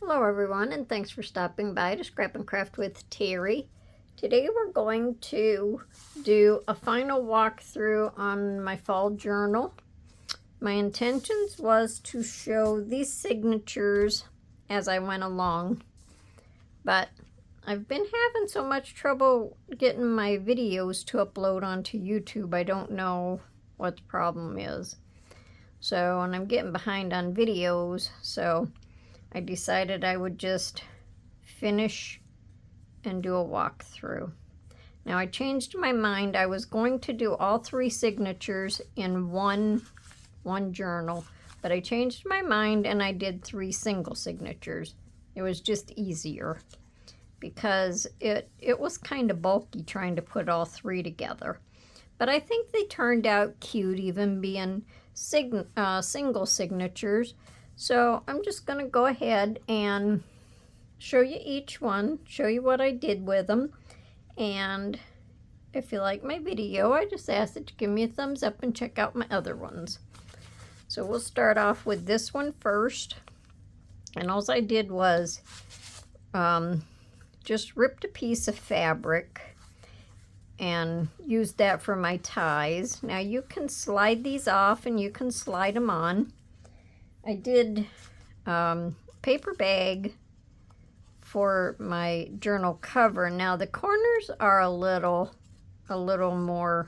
Hello everyone, and thanks for stopping by to Scrap and Craft with Terry. Today we're going to do a final walkthrough on my fall journal. My intentions was to show these signatures as I went along, but I've been having so much trouble getting my videos to upload onto YouTube. I don't know what the problem is. And I'm getting behind on videos, so I decided I would just finish and do a walkthrough. Now I changed my mind. I was going to do all three signatures in one journal, but I changed my mind and I did 3 single signatures. It was just easier because it was kind of bulky trying to put all 3 together. But I think they turned out cute, even being single signatures. So I'm just going to go ahead and show you each one, show you what I did with them. And if you like my video, I just ask that you give me a thumbs up and check out my other ones. So we'll start off with this one first. And all I did was just ripped a piece of fabric and used that for my ties. Now you can slide these off and you can slide them on. I did paper bag for my journal cover. Now the corners are a little more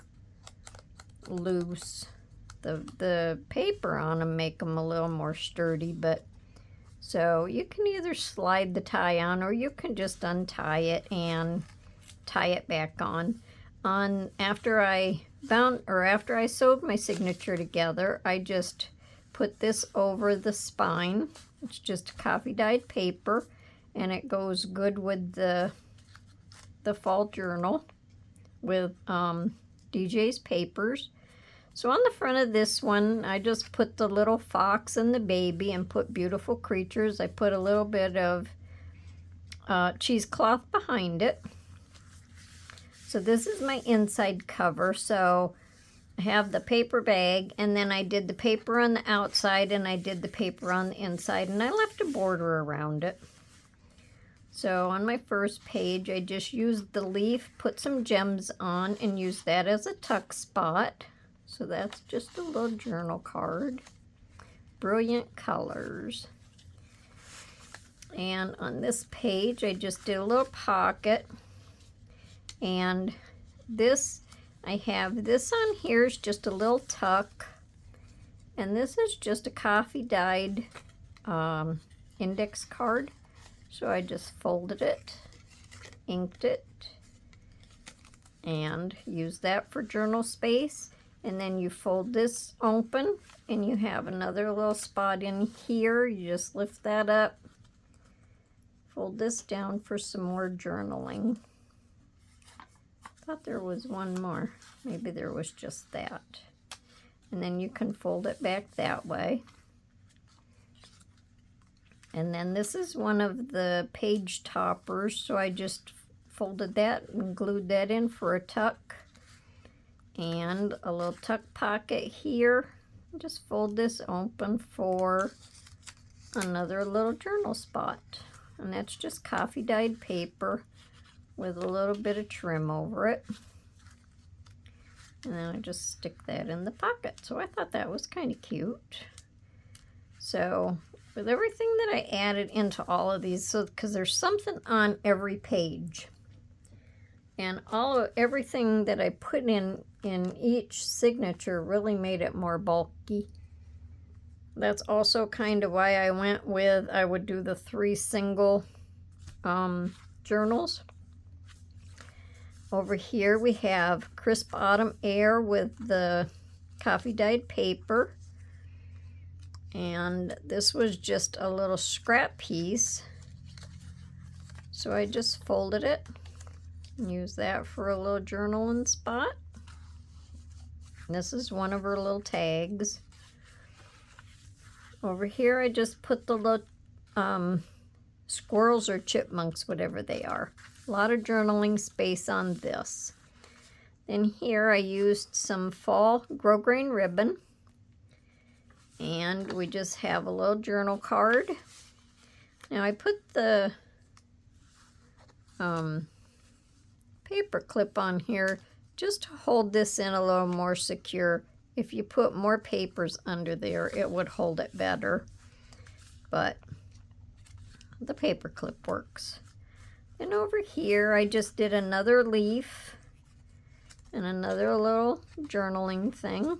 loose. The paper on them make them a little more sturdy, but so you can either slide the tie on or you can just untie it and tie it back on. After I sewed my signature together, I just put this over the spine. It's just coffee dyed paper, and it goes good with the fall journal with DJ's papers. So on the front of this one, I just put the little fox and the baby and put beautiful creatures. I put a little bit of cheesecloth behind it. So this is my inside cover. So I have the paper bag, and then I did the paper on the outside and I did the paper on the inside, and I left a border around it. So on my first page, I just used the leaf, put some gems on, and used that as a tuck spot. So that's just a little journal card. Brilliant colors. And on this page, I just did a little pocket. And this, I have this on here is just a little tuck. And this is just a coffee dyed index card. So I just folded it, inked it, and used that for journal space. And then you fold this open and you have another little spot in here. You just lift that up, fold this down for some more journaling. Thought there was one more. Maybe there was just that. And then you can fold it back that way. And then this is one of the page toppers, so I just folded that and glued that in for a tuck. And a little tuck pocket here. Just fold this open for another little journal spot. And that's just coffee dyed paper with a little bit of trim over it. And then I just stick that in the pocket. So I thought that was kind of cute. So with everything that I added into all of these, so because there's something on every page, and everything that I put in each signature really made it more bulky. That's also kind of why I would do the 3 single journals. Over here we have Crisp Autumn Air with the coffee dyed paper. And this was just a little scrap piece. So I just folded it and used that for a little journaling spot. And this is one of her little tags. Over here I just put the little squirrels or chipmunks, whatever they are. A lot of journaling space on this. Then here I used some fall grosgrain ribbon. And we just have a little journal card. Now I put the paper clip on here just to hold this in a little more secure. If you put more papers under there, it would hold it better. But the paper clip works. And over here, I just did another leaf and another little journaling thing.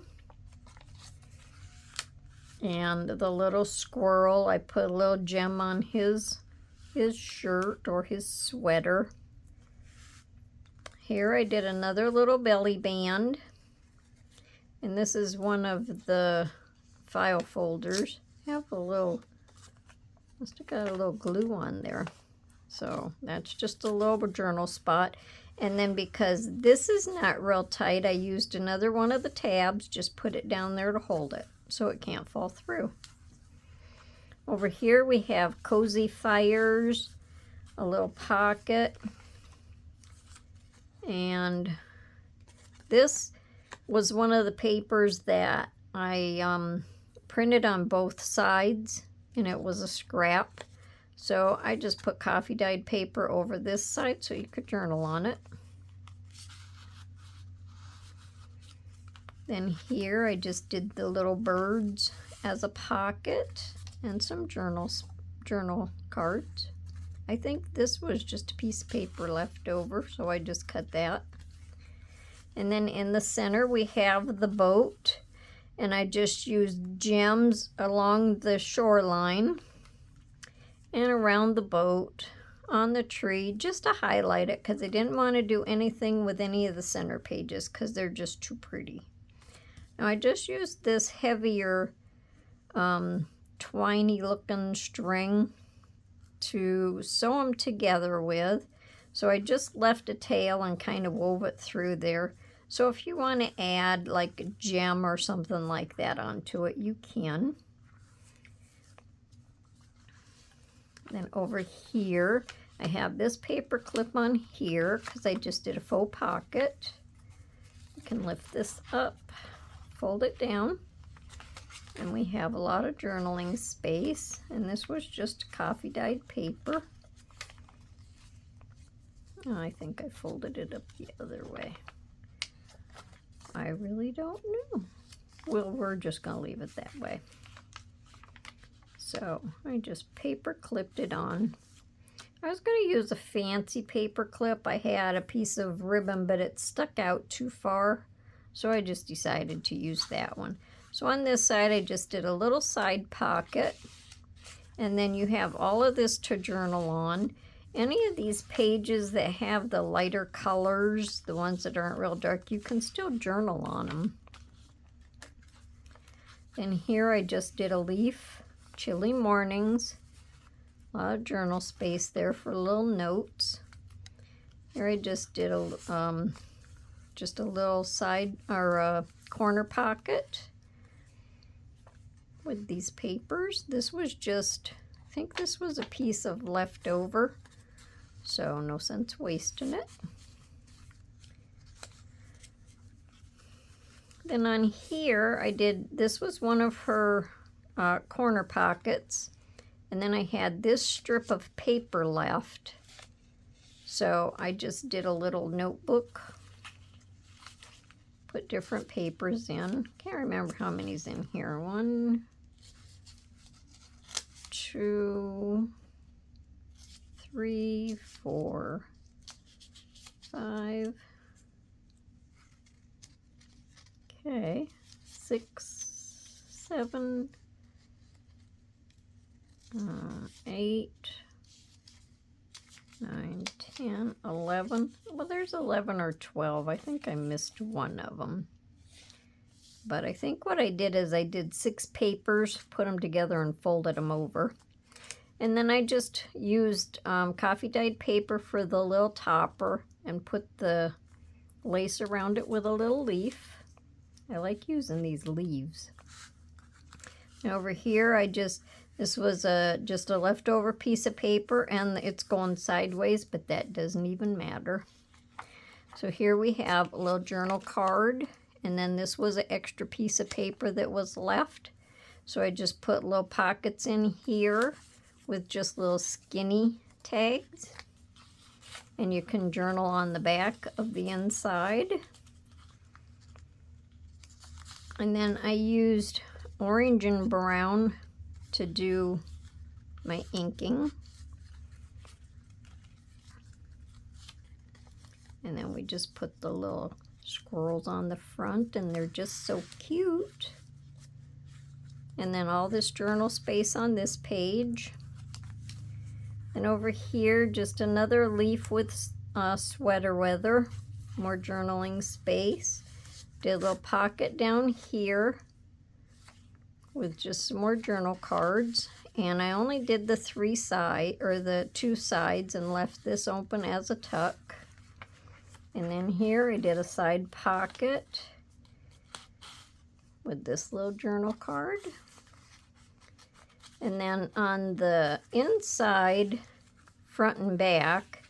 And the little squirrel, I put a little gem on his shirt or his sweater. Here I did another little belly band. And this is one of the file folders. I have a little, must have got a little glue on there. So that's just a little journal spot. And then because this is not real tight, I used another one of the tabs, just put it down there to hold it so it can't fall through. Over here we have Cozy Fires, a little pocket, and this was one of the papers that I printed on both sides, and it was a scrap. So I just put coffee dyed paper over this side so you could journal on it. Then here I just did the little birds as a pocket and some journal cards. I think this was just a piece of paper left over, so I just cut that. And then in the center we have the boat, and I just used gems along the shoreline and around the boat, on the tree, just to highlight it, because I didn't want to do anything with any of the center pages because they're just too pretty. Now I just used this heavier twiny looking string to sew them together with. So I just left a tail and kind of wove it through there. So if you want to add like a gem or something like that onto it, you can. Then over here, I have this paper clip on here because I just did a faux pocket. You can lift this up, fold it down, and we have a lot of journaling space. And this was just coffee dyed paper. Oh, I think I folded it up the other way. I really don't know. Well, we're just going to leave it that way. So I just paper clipped it on. I was going to use a fancy paper clip. I had a piece of ribbon, but it stuck out too far. So I just decided to use that one. So on this side, I just did a little side pocket. And then you have all of this to journal on. Any of these pages that have the lighter colors, the ones that aren't real dark, you can still journal on them. And here I just did a leaf. Chilly mornings, a lot of journal space there for little notes. Here I just did a little side or a corner pocket with these papers. This was just, I think this was a piece of leftover, so no sense wasting it. Then on here I did, this was one of her corner pockets, and then I had this strip of paper left, so I just did a little notebook, put different papers in. Can't remember how many's in here. 1, 2, 3, 4, 5, okay, 6, 7, 8, 9, 10, 11. Well, there's 11 or 12. I think I missed one of them. But I think what I did is I did 6 papers, put them together and folded them over. And then I just used coffee dyed paper for the little topper and put the lace around it with a little leaf. I like using these leaves. And over here this was just a leftover piece of paper, and it's going sideways, but that doesn't even matter. So here we have a little journal card, and then this was an extra piece of paper that was left. So I just put little pockets in here with just little skinny tags. And you can journal on the back of the inside. And then I used orange and brown to do my inking. And then we just put the little squirrels on the front, and they're just so cute. And then all this journal space on this page. And over here, just another leaf with sweater weather, more journaling space. Did a little pocket down here with just some more journal cards. And I only did the the 2 sides and left this open as a tuck. And then here I did a side pocket with this little journal card. And then on the inside, front and back,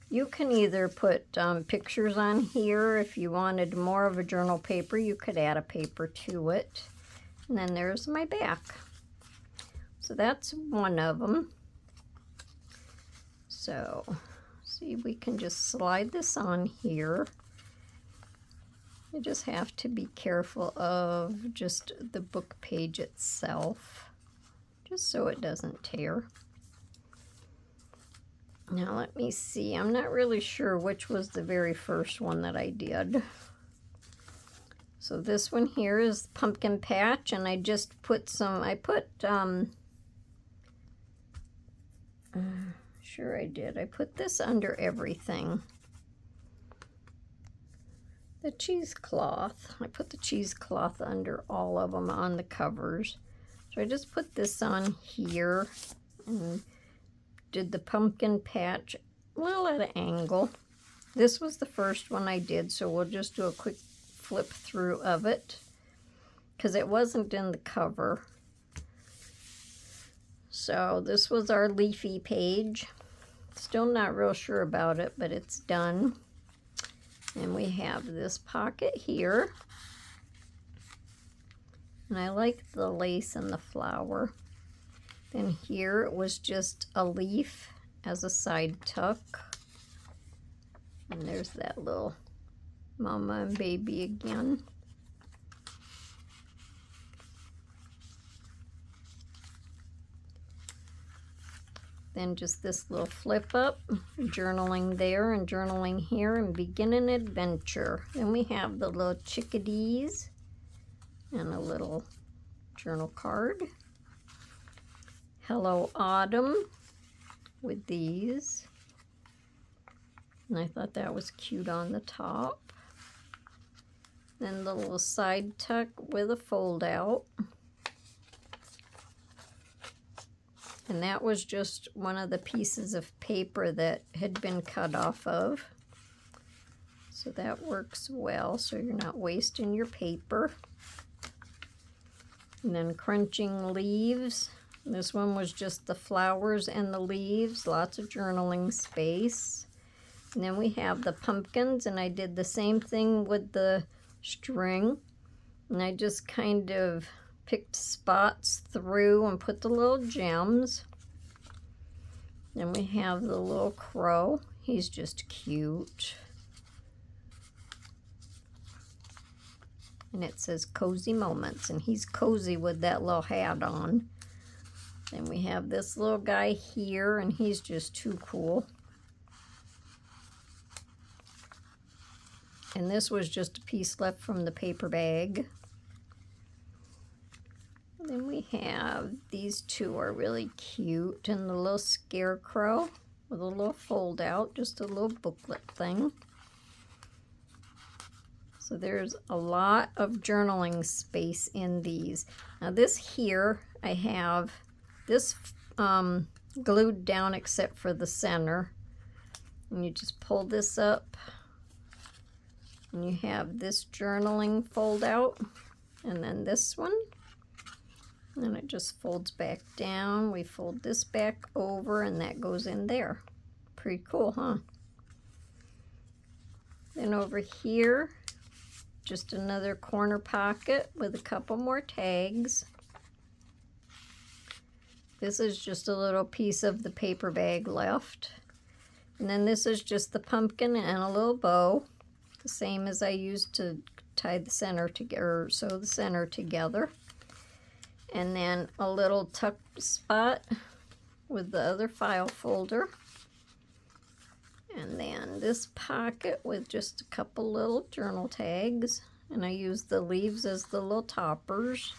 you can either put pictures on here. If you wanted more of a journal paper, you could add a paper to it. And then there's my back. So that's one of them. So, see, we can just slide this on here. You just have to be careful of just the book page itself, just so it doesn't tear. Now let me see, I'm not really sure which was the very first one that I did. So this one here is Pumpkin Patch, and I just put sure I did. I put this under everything. The cheesecloth. I put the cheesecloth under all of them on the covers. So I just put this on here and did the pumpkin patch a little at an angle. This was the first one I did, so we'll just do a quick flip through of it because it wasn't in the cover. So this was our leafy page. Still not real sure about it, but it's done. And we have this pocket here. And I like the lace and the flower. Then here it was just a leaf as a side tuck. And there's that little mama and baby again. Then just this little flip up, journaling there and journaling here, and begin an adventure. Then we have the little chickadees and a little journal card. Hello Autumn with these. And I thought that was cute on the top. Then the little side tuck with a fold out. And that was just one of the pieces of paper that had been cut off of. So that works well, so you're not wasting your paper. And then crunching leaves. This one was just the flowers and the leaves, lots of journaling space. And then we have the pumpkins, and I did the same thing with the string. And I just kind of picked spots through and put the little gems. Then we have the little crow. He's just cute. And it says Cozy Moments, and he's cozy with that little hat on. Then we have this little guy here, and he's just too cool. And this was just a piece left from the paper bag. Then we have these two are really cute, and the little scarecrow with a little fold out, just a little booklet thing. So there's a lot of journaling space in these. Now this here, I have this glued down except for the center. And you just pull this up, and you have this journaling fold out, and then this one. And it just folds back down. We fold this back over, and that goes in there. Pretty cool, huh? Then over here, just another corner pocket with a couple more tags. This is just a little piece of the paper bag left. And then this is just the pumpkin and a little bow, the same as I used to tie the center together, or sew the center together. And then a little tuck spot with the other file folder. And then this pocket with just a couple little journal tags. And I use the leaves as the little toppers.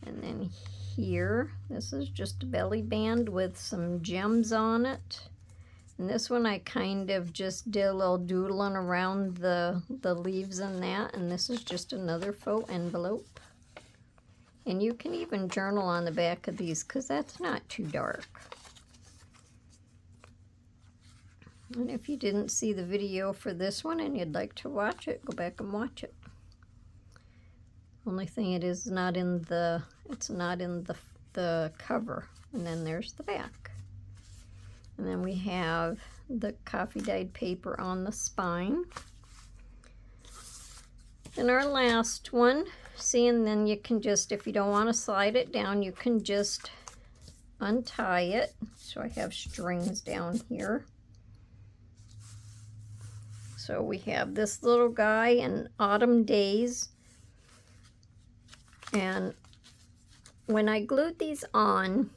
And then here, this is just a belly band with some gems on it. And this one I kind of just did a little doodling around the leaves and that. And this is just another faux envelope. And you can even journal on the back of these because that's not too dark. And if you didn't see the video for this one and you'd like to watch it, go back and watch it. Only thing it is not in the, it's not in the cover. And then there's the back. And then we have the coffee dyed paper on the spine. And our last one, see, and then you can just, if you don't want to slide it down, you can just untie it. So I have strings down here. So we have this little guy in Autumn Days. And when I glued these on,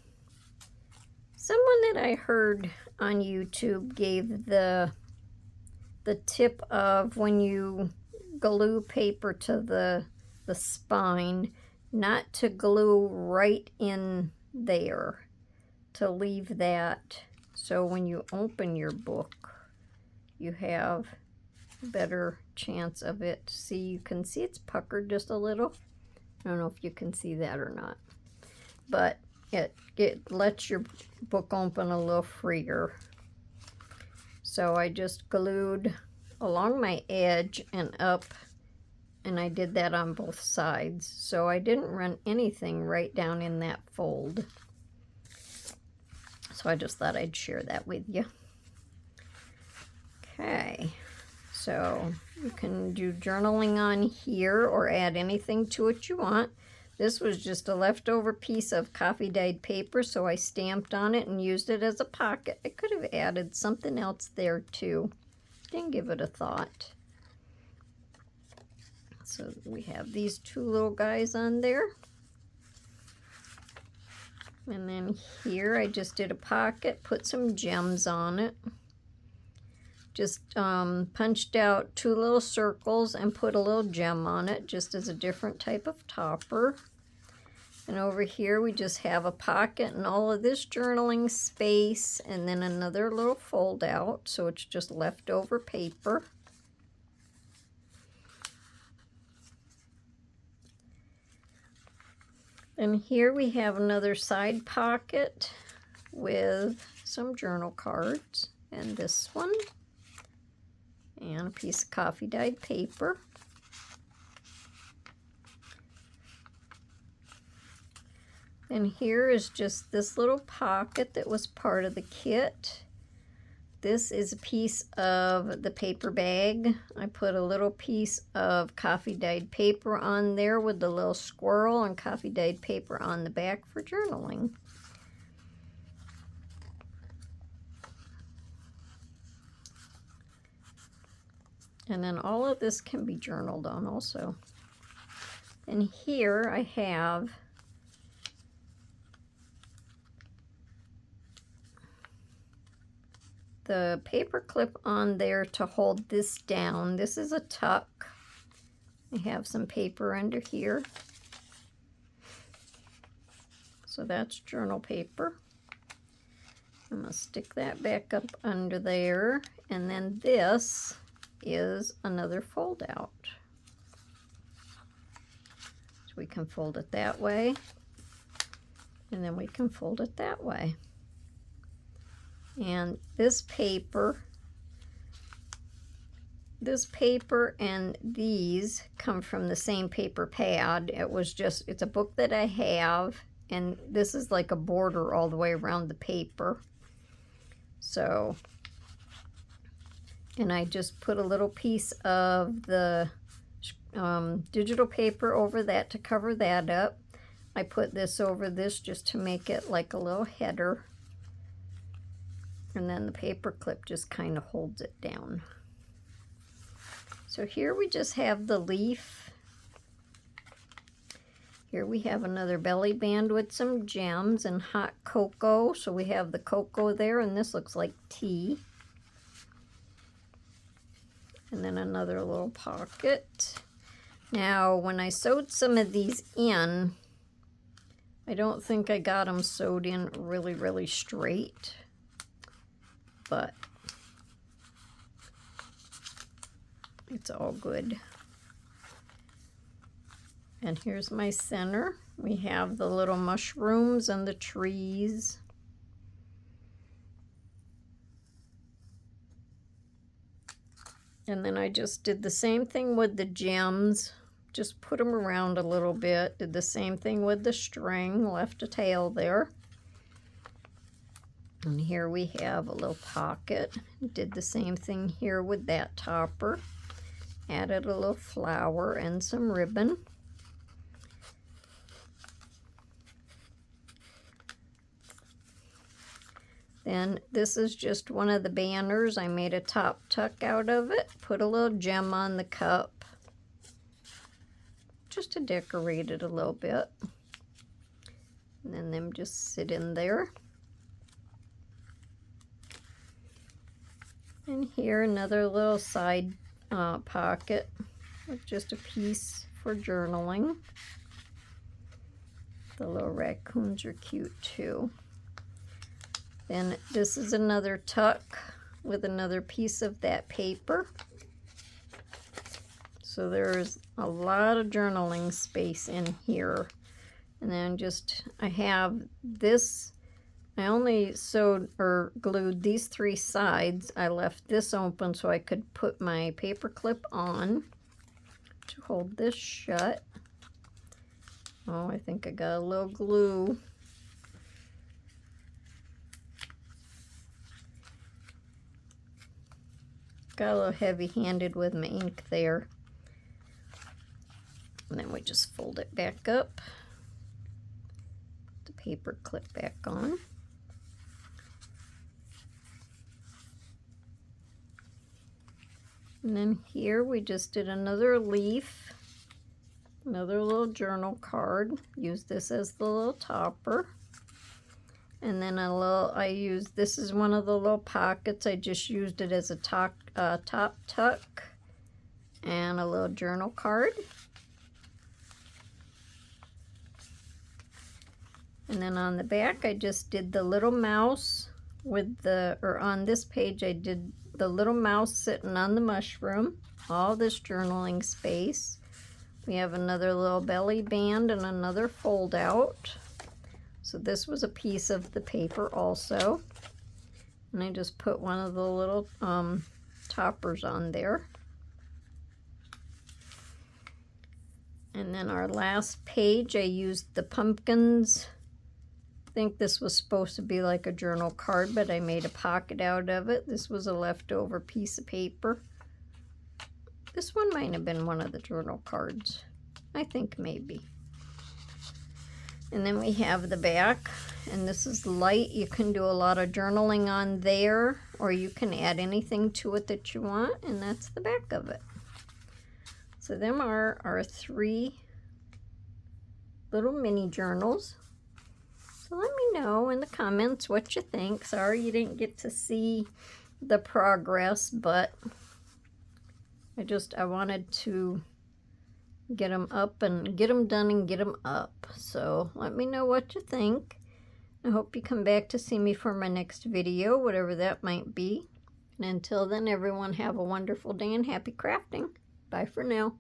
someone that I heard on YouTube gave the tip of when you glue paper to the spine, not to glue right in there, to leave that so when you open your book, you have a better chance of it. See, you can see it's puckered just a little. I don't know if you can see that or not, but it lets your book open a little freer. So I just glued along my edge and up, and I did that on both sides. So I didn't run anything right down in that fold. So I just thought I'd share that with you. Okay, so you can do journaling on here or add anything to it you want. This was just a leftover piece of coffee dyed paper, so I stamped on it and used it as a pocket. I could have added something else there too. Didn't give it a thought. So we have these two little guys on there. And then here I just did a pocket, put some gems on it. Just punched out two little circles and put a little gem on it, just as a different type of topper. And over here we just have a pocket and all of this journaling space, and then another little fold out, so it's just leftover paper. And here we have another side pocket with some journal cards, and this one. And a piece of coffee dyed paper. And here is just this little pocket that was part of the kit. This is a piece of the paper bag. I put a little piece of coffee dyed paper on there with the little squirrel, and coffee dyed paper on the back for journaling. And then all of this can be journaled on also. And here I have the paper clip on there to hold this down. This is a tuck. I have some paper under here. So that's journal paper. I'm going to stick that back up under there. And then this is another fold out. So we can fold it that way, and then we can fold it that way. And this paper and these come from the same paper pad. It's a book that I have, and this is like a border all the way around the paper. So, and I just put a little piece of the digital paper over that to cover that up. I put this over this just to make it like a little header. And then the paper clip just kind of holds it down. So here we just have the leaf. Here we have another belly band with some gems and hot cocoa. So we have the cocoa there, and this looks like tea. And then another little pocket. Now, when I sewed some of these in, I don't think I got them sewed in really, really straight. But it's all good. And here's my center. We have the little mushrooms and the trees. And then I just did the same thing with the gems. Just put them around a little bit. Did the same thing with the string. Left a tail there. And here we have a little pocket. Did the same thing here with that topper. Added a little flower and some ribbon. Then this is just one of the banners. I made a top tuck out of it. Put a little gem on the cup. Just to decorate it a little bit. And then them just sit in there. And here another little side pocket with just a piece for journaling. The little raccoons are cute too. Then this is another tuck with another piece of that paper. So there's a lot of journaling space in here. And then I have this, I only sewed or glued these 3 sides. I left this open so I could put my paper clip on to hold this shut. Oh, I think I got a little glue. Got a little heavy-handed with my ink there. And then we just fold it back up. The paper clip back on. And then here we just did another leaf. Another little journal card. Use this as the little topper. And then this is one of the little pockets. I just used it as a top tuck and a little journal card. And then on the back, I just did the little mouse on this page, I did the little mouse sitting on the mushroom. All this journaling space. We have another little belly band and another fold out. So this was a piece of the paper also. And I just put one of the little toppers on there. And then our last page, I used the pumpkins. I think this was supposed to be like a journal card, but I made a pocket out of it. This was a leftover piece of paper. This one might have been one of the journal cards. I think maybe. And then we have the back, and this is light. You can do a lot of journaling on there, or you can add anything to it that you want, and that's the back of it. So them are our 3 little mini journals. So let me know in the comments what you think. Sorry you didn't get to see the progress, but I wanted to get them up and get them done and get them up. So let me know what you think. I hope you come back to see me for my next video, whatever that might be. And until then, everyone have a wonderful day and happy crafting. Bye for now.